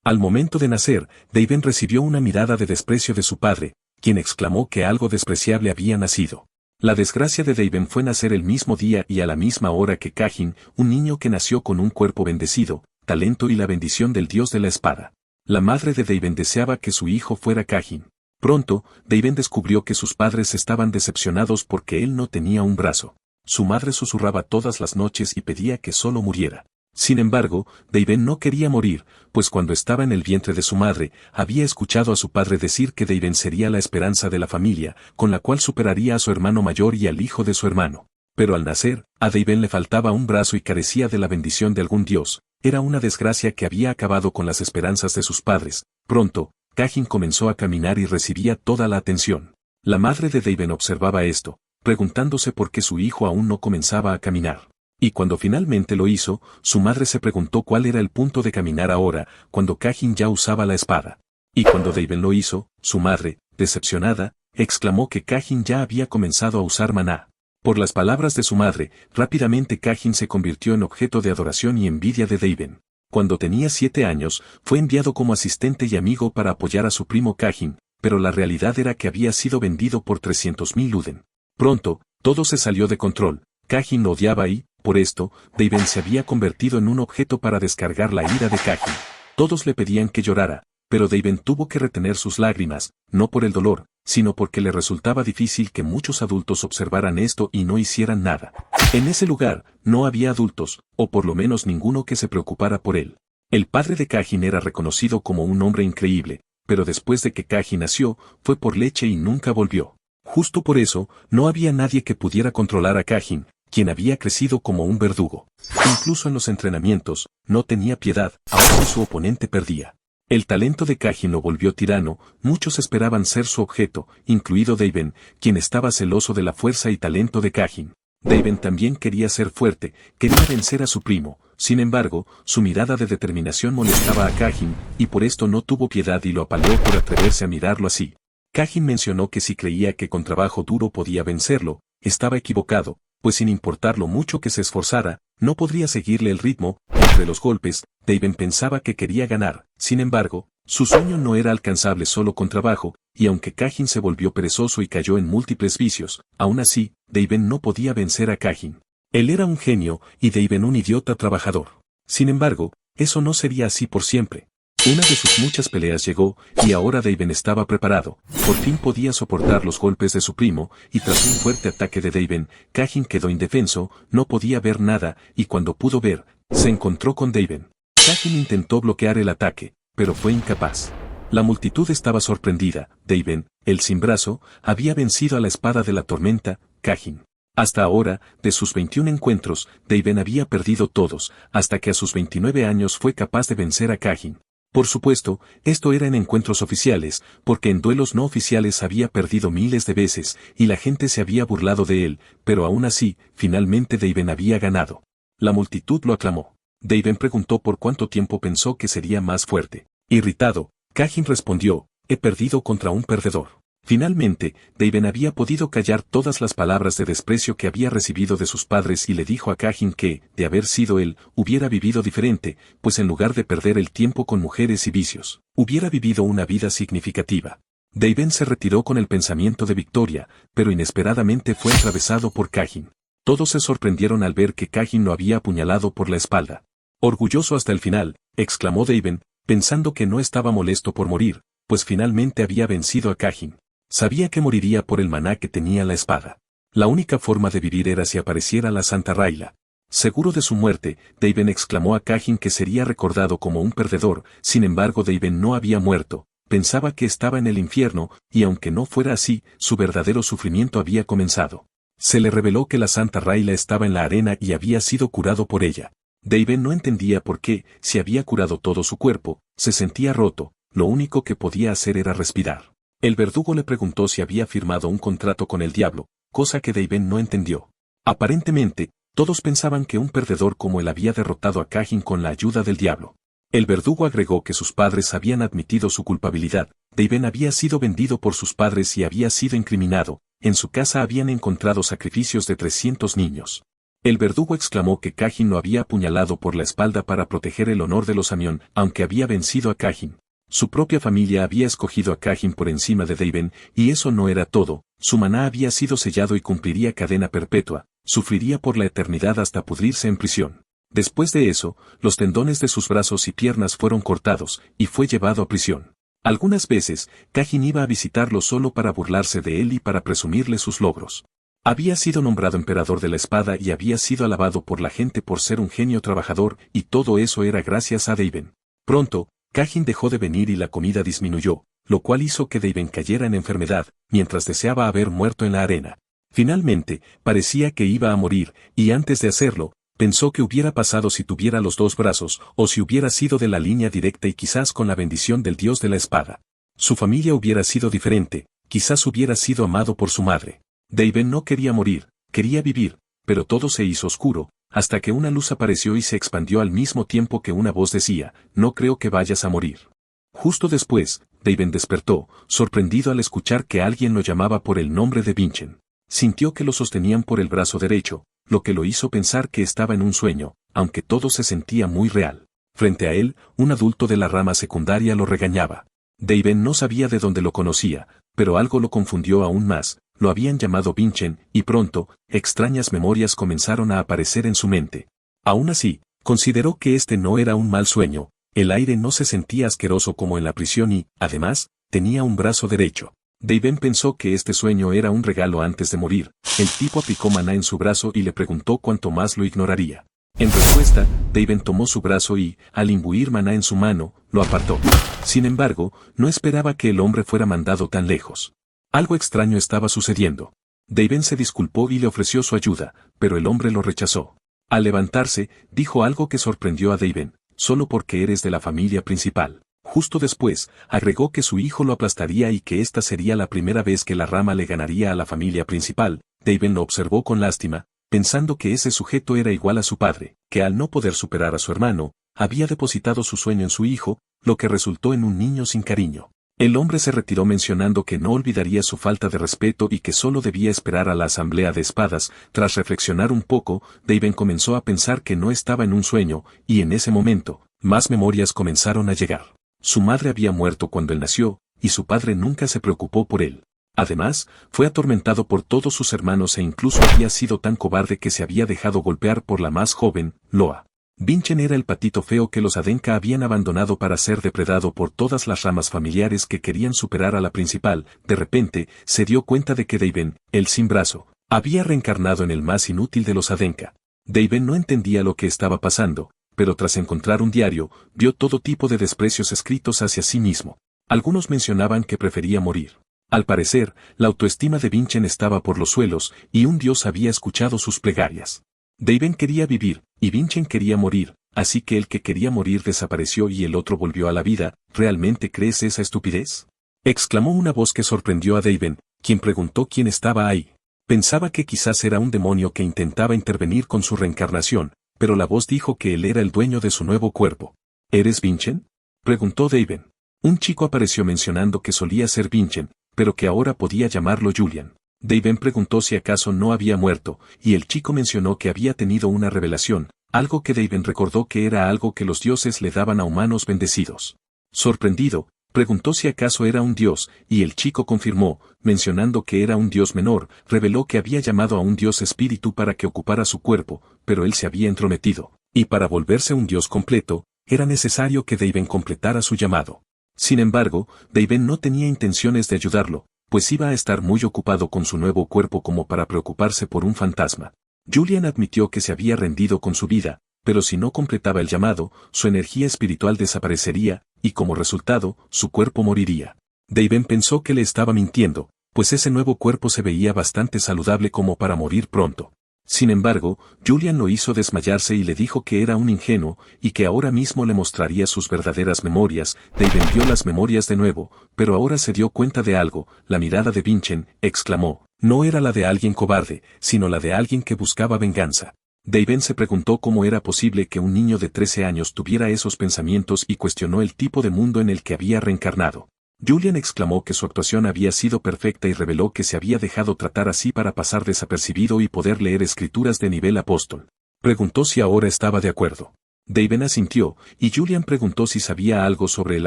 Al momento de nacer, Deiben recibió una mirada de desprecio de su padre, quien exclamó que algo despreciable había nacido. La desgracia de Deiben fue nacer el mismo día y a la misma hora que Cajin, un niño que nació con un cuerpo bendecido, talento y la bendición del dios de la espada. La madre de Deiben deseaba que su hijo fuera Cajin. Pronto, Deiben descubrió que sus padres estaban decepcionados porque él no tenía un brazo. Su madre susurraba todas las noches y pedía que solo muriera. Sin embargo, Deiben no quería morir, pues cuando estaba en el vientre de su madre, había escuchado a su padre decir que Deiben sería la esperanza de la familia, con la cual superaría a su hermano mayor y al hijo de su hermano. Pero al nacer, a Deiben le faltaba un brazo y carecía de la bendición de algún dios. Era una desgracia que había acabado con las esperanzas de sus padres. Pronto, Cajin comenzó a caminar y recibía toda la atención. La madre de Deiben observaba esto, preguntándose por qué su hijo aún no comenzaba a caminar. Y cuando finalmente lo hizo, su madre se preguntó cuál era el punto de caminar ahora, cuando Cajin ya usaba la espada. Y cuando Deiben lo hizo, su madre, decepcionada, exclamó que Cajin ya había comenzado a usar maná. Por las palabras de su madre, rápidamente Cajin se convirtió en objeto de adoración y envidia de Deiben. Cuando tenía 7 años, fue enviado como asistente y amigo para apoyar a su primo Cajin, pero la realidad era que había sido vendido por 300.000 luden. Pronto, todo se salió de control. Cajin lo odiaba y, por esto, Deiben se había convertido en un objeto para descargar la ira de Cajin. Todos le pedían que llorara, pero Deiben tuvo que retener sus lágrimas, no por el dolor, sino porque le resultaba difícil que muchos adultos observaran esto y no hicieran nada. En ese lugar, no había adultos, o por lo menos ninguno que se preocupara por él. El padre de Cajin era reconocido como un hombre increíble, pero después de que Cajin nació, fue por leche y nunca volvió. Justo por eso, no había nadie que pudiera controlar a Cajin, quien había crecido como un verdugo. Incluso en los entrenamientos, no tenía piedad, aunque su oponente perdía. El talento de Cajin lo volvió tirano, muchos esperaban ser su objeto, incluido Deiben, quien estaba celoso de la fuerza y talento de Cajin. Deiben también quería ser fuerte, quería vencer a su primo, sin embargo, su mirada de determinación molestaba a Cajin, y por esto no tuvo piedad y lo apaleó por atreverse a mirarlo así. Cajin mencionó que si creía que con trabajo duro podía vencerlo, estaba equivocado, pues sin importar lo mucho que se esforzara, no podría seguirle el ritmo. Entre los golpes, Deiben pensaba que quería ganar, sin embargo, su sueño no era alcanzable solo con trabajo, y aunque Cajin se volvió perezoso y cayó en múltiples vicios, aún así, Deiben no podía vencer a Cajin. Él era un genio, y Deiben un idiota trabajador. Sin embargo, eso no sería así por siempre. Una de sus muchas peleas llegó, y ahora Deiben estaba preparado. Por fin podía soportar los golpes de su primo, y tras un fuerte ataque de Deiben, Cajin quedó indefenso, no podía ver nada, y cuando pudo ver, se encontró con Deiben. Cajin intentó bloquear el ataque, pero fue incapaz. La multitud estaba sorprendida. Deiben, el sin brazo, había vencido a la espada de la tormenta, Cajin. Hasta ahora, de sus 21 encuentros, Deiben había perdido todos, hasta que a sus 29 años fue capaz de vencer a Cajin. Por supuesto, esto era en encuentros oficiales, porque en duelos no oficiales había perdido miles de veces, y la gente se había burlado de él, pero aún así, finalmente Deiben había ganado. La multitud lo aclamó. Deiben preguntó por cuánto tiempo pensó que sería más fuerte. Irritado, Cajin respondió, he perdido contra un perdedor. Finalmente, Deiben había podido callar todas las palabras de desprecio que había recibido de sus padres y le dijo a Cajin que, de haber sido él, hubiera vivido diferente, pues en lugar de perder el tiempo con mujeres y vicios, hubiera vivido una vida significativa. Deiben se retiró con el pensamiento de victoria, pero inesperadamente fue atravesado por Cajin. Todos se sorprendieron al ver que Cajin lo había apuñalado por la espalda. Orgulloso hasta el final, exclamó Deiben, pensando que no estaba molesto por morir, pues finalmente había vencido a Cajin. Sabía que moriría por el maná que tenía la espada. La única forma de vivir era si apareciera la Santa Rayla. Seguro de su muerte, Deiben exclamó a Cajin que sería recordado como un perdedor, sin embargo Deiben no había muerto, pensaba que estaba en el infierno, y aunque no fuera así, su verdadero sufrimiento había comenzado. Se le reveló que la Santa Rayla estaba en la arena y había sido curado por ella. Deiben no entendía por qué, si había curado todo su cuerpo, se sentía roto, lo único que podía hacer era respirar. El verdugo le preguntó si había firmado un contrato con el diablo, cosa que Deiben no entendió. Aparentemente, todos pensaban que un perdedor como él había derrotado a Cajin con la ayuda del diablo. El verdugo agregó que sus padres habían admitido su culpabilidad, Deiben había sido vendido por sus padres y había sido incriminado, en su casa habían encontrado sacrificios de 300 niños. El verdugo exclamó que Kajin lo había apuñalado por la espalda para proteger el honor de los Amión, aunque había vencido a Kajin. Su propia familia había escogido a Kajin por encima de Daven, y eso no era todo, su maná había sido sellado y cumpliría cadena perpetua, sufriría por la eternidad hasta pudrirse en prisión. Después de eso, los tendones de sus brazos y piernas fueron cortados, y fue llevado a prisión. Algunas veces, Kajin iba a visitarlo solo para burlarse de él y para presumirle sus logros. Había sido nombrado emperador de la espada y había sido alabado por la gente por ser un genio trabajador, y todo eso era gracias a Daven. Pronto, Kajin dejó de venir y la comida disminuyó, lo cual hizo que Daven cayera en enfermedad, mientras deseaba haber muerto en la arena. Finalmente, parecía que iba a morir, y antes de hacerlo, pensó que hubiera pasado si tuviera los dos brazos, o si hubiera sido de la línea directa y quizás con la bendición del dios de la espada. Su familia hubiera sido diferente, quizás hubiera sido amado por su madre. Daven no quería morir, quería vivir, pero todo se hizo oscuro, hasta que una luz apareció y se expandió al mismo tiempo que una voz decía, no creo que vayas a morir. Justo después, Daven despertó, sorprendido al escuchar que alguien lo llamaba por el nombre de Vincent. Sintió que lo sostenían por el brazo derecho, lo que lo hizo pensar que estaba en un sueño, aunque todo se sentía muy real. Frente a él, un adulto de la rama secundaria lo regañaba. Daven no sabía de dónde lo conocía, pero algo lo confundió aún más. Lo habían llamado Vincent, y pronto, extrañas memorias comenzaron a aparecer en su mente. Aún así, consideró que este no era un mal sueño, el aire no se sentía asqueroso como en la prisión y, además, tenía un brazo derecho. Daven pensó que este sueño era un regalo antes de morir. El tipo aplicó maná en su brazo y le preguntó cuánto más lo ignoraría. En respuesta, Daven tomó su brazo y, al imbuir maná en su mano, lo apartó. Sin embargo, no esperaba que el hombre fuera mandado tan lejos. Algo extraño estaba sucediendo. Daven se disculpó y le ofreció su ayuda, pero el hombre lo rechazó. Al levantarse, dijo algo que sorprendió a Daven, solo porque eres de la familia principal. Justo después, agregó que su hijo lo aplastaría y que esta sería la primera vez que la rama le ganaría a la familia principal. Daven lo observó con lástima, pensando que ese sujeto era igual a su padre, que al no poder superar a su hermano, había depositado su sueño en su hijo, lo que resultó en un niño sin cariño. El hombre se retiró mencionando que no olvidaría su falta de respeto y que solo debía esperar a la asamblea de espadas. Tras reflexionar un poco, Daven comenzó a pensar que no estaba en un sueño, y en ese momento, más memorias comenzaron a llegar. Su madre había muerto cuando él nació, y su padre nunca se preocupó por él. Además, fue atormentado por todos sus hermanos e incluso había sido tan cobarde que se había dejado golpear por la más joven, Loa. Vincent era el patito feo que los Adenka habían abandonado para ser depredado por todas las ramas familiares que querían superar a la principal. De repente, se dio cuenta de que Daven, el sin brazo, había reencarnado en el más inútil de los Adenka. Daven no entendía lo que estaba pasando, pero tras encontrar un diario, vio todo tipo de desprecios escritos hacia sí mismo. Algunos mencionaban que prefería morir. Al parecer, la autoestima de Vincent estaba por los suelos, y un dios había escuchado sus plegarias. Daven quería vivir, y Vincent quería morir, así que el que quería morir desapareció y el otro volvió a la vida. ¿Realmente crees esa estupidez?, exclamó una voz que sorprendió a Daven, quien preguntó quién estaba ahí. Pensaba que quizás era un demonio que intentaba intervenir con su reencarnación, pero la voz dijo que él era el dueño de su nuevo cuerpo. ¿Eres Vincent?, preguntó Daven. Un chico apareció mencionando que solía ser Vincent, pero que ahora podía llamarlo Julian. Daven preguntó si acaso no había muerto, y el chico mencionó que había tenido una revelación, algo que Daven recordó que era algo que los dioses le daban a humanos bendecidos. Sorprendido, preguntó si acaso era un dios, y el chico confirmó, mencionando que era un dios menor. Reveló que había llamado a un dios espíritu para que ocupara su cuerpo, pero él se había entrometido, y para volverse un dios completo, era necesario que Daven completara su llamado. Sin embargo, Daven no tenía intenciones de ayudarlo, pues iba a estar muy ocupado con su nuevo cuerpo como para preocuparse por un fantasma. Julian admitió que se había rendido con su vida, pero si no completaba el llamado, su energía espiritual desaparecería, y como resultado, su cuerpo moriría. Daven pensó que le estaba mintiendo, pues ese nuevo cuerpo se veía bastante saludable como para morir pronto. Sin embargo, Julian lo hizo desmayarse y le dijo que era un ingenuo, y que ahora mismo le mostraría sus verdaderas memorias. Daven vio las memorias de nuevo, pero ahora se dio cuenta de algo. La mirada de Vincent, exclamó, no era la de alguien cobarde, sino la de alguien que buscaba venganza. Daven se preguntó cómo era posible que un niño de 13 años tuviera esos pensamientos y cuestionó el tipo de mundo en el que había reencarnado. Julian exclamó que su actuación había sido perfecta y reveló que se había dejado tratar así para pasar desapercibido y poder leer escrituras de nivel apóstol. Preguntó si ahora estaba de acuerdo. Daven asintió, y Julian preguntó si sabía algo sobre el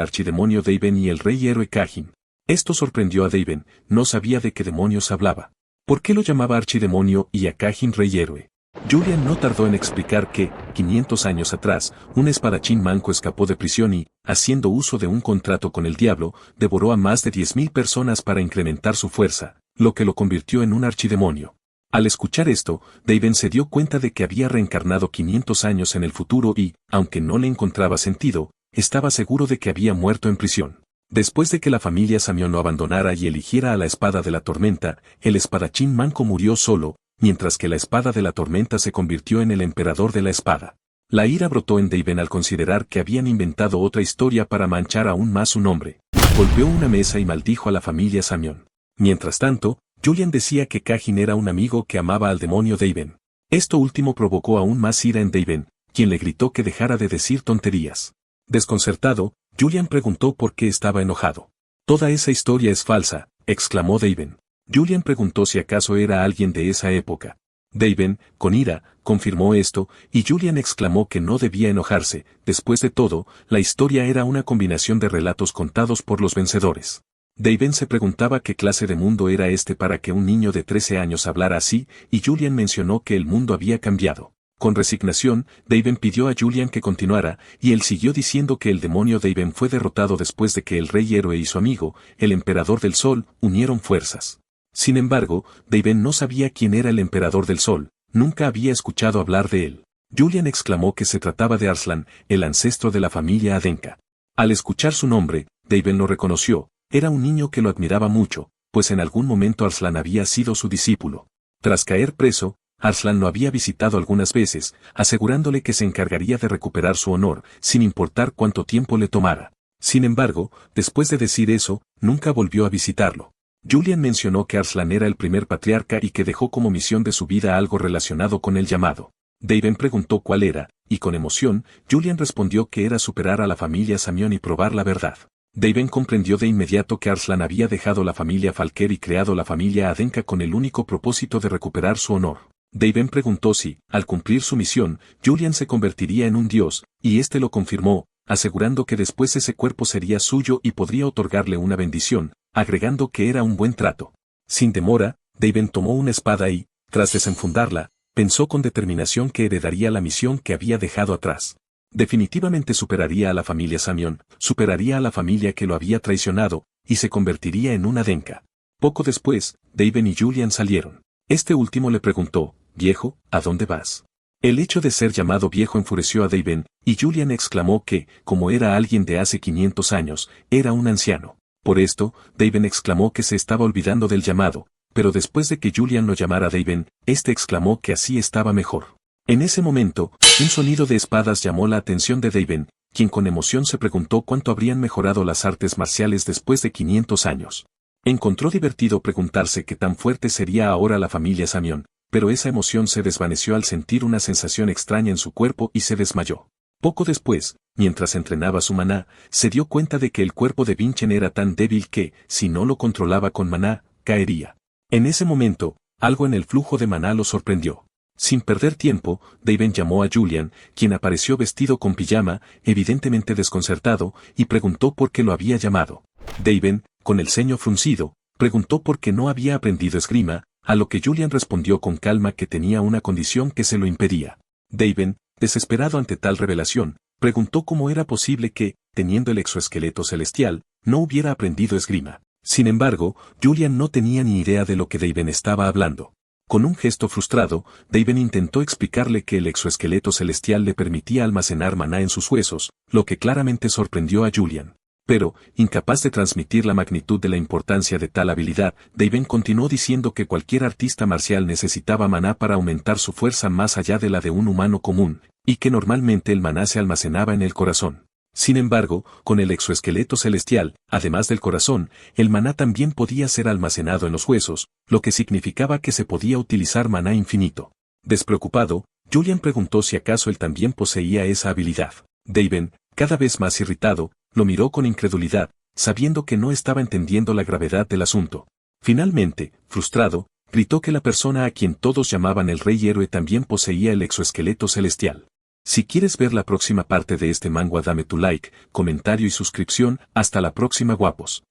archidemonio Daven y el rey héroe Cahim. Esto sorprendió a Daven, no sabía de qué demonios hablaba. ¿Por qué lo llamaba archidemonio y a Cahim rey héroe? Julian no tardó en explicar que, 500 años atrás, un espadachín manco escapó de prisión y, haciendo uso de un contrato con el diablo, devoró a más de 10.000 personas para incrementar su fuerza, lo que lo convirtió en un archidemonio. Al escuchar esto, Daven se dio cuenta de que había reencarnado 500 años en el futuro y, aunque no le encontraba sentido, estaba seguro de que había muerto en prisión. Después de que la familia Samión lo abandonara y eligiera a la espada de la tormenta, el espadachín manco murió solo, mientras que la espada de la tormenta se convirtió en el emperador de la espada. La ira brotó en Daven al considerar que habían inventado otra historia para manchar aún más su nombre. Golpeó una mesa y maldijo a la familia Samión. Mientras tanto, Julian decía que Cahim era un amigo que amaba al demonio Daven. Esto último provocó aún más ira en Daven, quien le gritó que dejara de decir tonterías. Desconcertado, Julian preguntó por qué estaba enojado. «Toda esa historia es falsa», exclamó Daven. Julian preguntó si acaso era alguien de esa época. Daven, con ira, confirmó esto, y Julian exclamó que no debía enojarse. Después de todo, la historia era una combinación de relatos contados por los vencedores. Daven se preguntaba qué clase de mundo era este para que un niño de 13 años hablara así, y Julian mencionó que el mundo había cambiado. Con resignación, Daven pidió a Julian que continuara, y él siguió diciendo que el demonio Daven fue derrotado después de que el rey héroe y su amigo, el emperador del sol, unieron fuerzas. Sin embargo, Daven no sabía quién era el emperador del sol, nunca había escuchado hablar de él. Julian exclamó que se trataba de Arslan, el ancestro de la familia Adenka. Al escuchar su nombre, Daven lo reconoció. Era un niño que lo admiraba mucho, pues en algún momento Arslan había sido su discípulo. Tras caer preso, Arslan lo había visitado algunas veces, asegurándole que se encargaría de recuperar su honor, sin importar cuánto tiempo le tomara. Sin embargo, después de decir eso, nunca volvió a visitarlo. Julian mencionó que Arslan era el primer patriarca y que dejó como misión de su vida algo relacionado con el llamado. Daven preguntó cuál era, y con emoción, Julian respondió que era superar a la familia Samión y probar la verdad. Daven comprendió de inmediato que Arslan había dejado la familia Falker y creado la familia Adenka con el único propósito de recuperar su honor. Daven preguntó si, al cumplir su misión, Julian se convertiría en un dios, y este lo confirmó, asegurando que después ese cuerpo sería suyo y podría otorgarle una bendición, agregando que era un buen trato. Sin demora, Daven tomó una espada y, tras desenfundarla, pensó con determinación que heredaría la misión que había dejado atrás. Definitivamente superaría a la familia Samión, superaría a la familia que lo había traicionado, y se convertiría en una Adenka. Poco después, Daven y Julian salieron. Este último le preguntó, «Viejo, ¿a dónde vas?». El hecho de ser llamado viejo enfureció a Daven, y Julian exclamó que, como era alguien de hace 500 años, era un anciano. Por esto, Daven exclamó que se estaba olvidando del llamado, pero después de que Julian lo llamara Daven, este exclamó que así estaba mejor. En ese momento, un sonido de espadas llamó la atención de Daven, quien con emoción se preguntó cuánto habrían mejorado las artes marciales después de 500 años. Encontró divertido preguntarse qué tan fuerte sería ahora la familia Samión, pero esa emoción se desvaneció al sentir una sensación extraña en su cuerpo y se desmayó. Poco después, mientras entrenaba su maná, se dio cuenta de que el cuerpo de Vinchen era tan débil que, si no lo controlaba con maná, caería. En ese momento, algo en el flujo de maná lo sorprendió. Sin perder tiempo, Daven llamó a Julian, quien apareció vestido con pijama, evidentemente desconcertado, y preguntó por qué lo había llamado. Daven, con el ceño fruncido, preguntó por qué no había aprendido esgrima, a lo que Julian respondió con calma que tenía una condición que se lo impedía. Daven, desesperado ante tal revelación, preguntó cómo era posible que, teniendo el exoesqueleto celestial, no hubiera aprendido esgrima. Sin embargo, Julian no tenía ni idea de lo que Daven estaba hablando. Con un gesto frustrado, Daven intentó explicarle que el exoesqueleto celestial le permitía almacenar maná en sus huesos, lo que claramente sorprendió a Julian. Pero, incapaz de transmitir la magnitud de la importancia de tal habilidad, Daven continuó diciendo que cualquier artista marcial necesitaba maná para aumentar su fuerza más allá de la de un humano común, y que normalmente el maná se almacenaba en el corazón. Sin embargo, con el exoesqueleto celestial, además del corazón, el maná también podía ser almacenado en los huesos, lo que significaba que se podía utilizar maná infinito. Despreocupado, Julian preguntó si acaso él también poseía esa habilidad. Daven, cada vez más irritado, lo miró con incredulidad, sabiendo que no estaba entendiendo la gravedad del asunto. Finalmente, frustrado, gritó que la persona a quien todos llamaban el Rey Héroe también poseía el exoesqueleto celestial. Si quieres ver la próxima parte de este manga, dame tu like, comentario y suscripción. Hasta la próxima, guapos.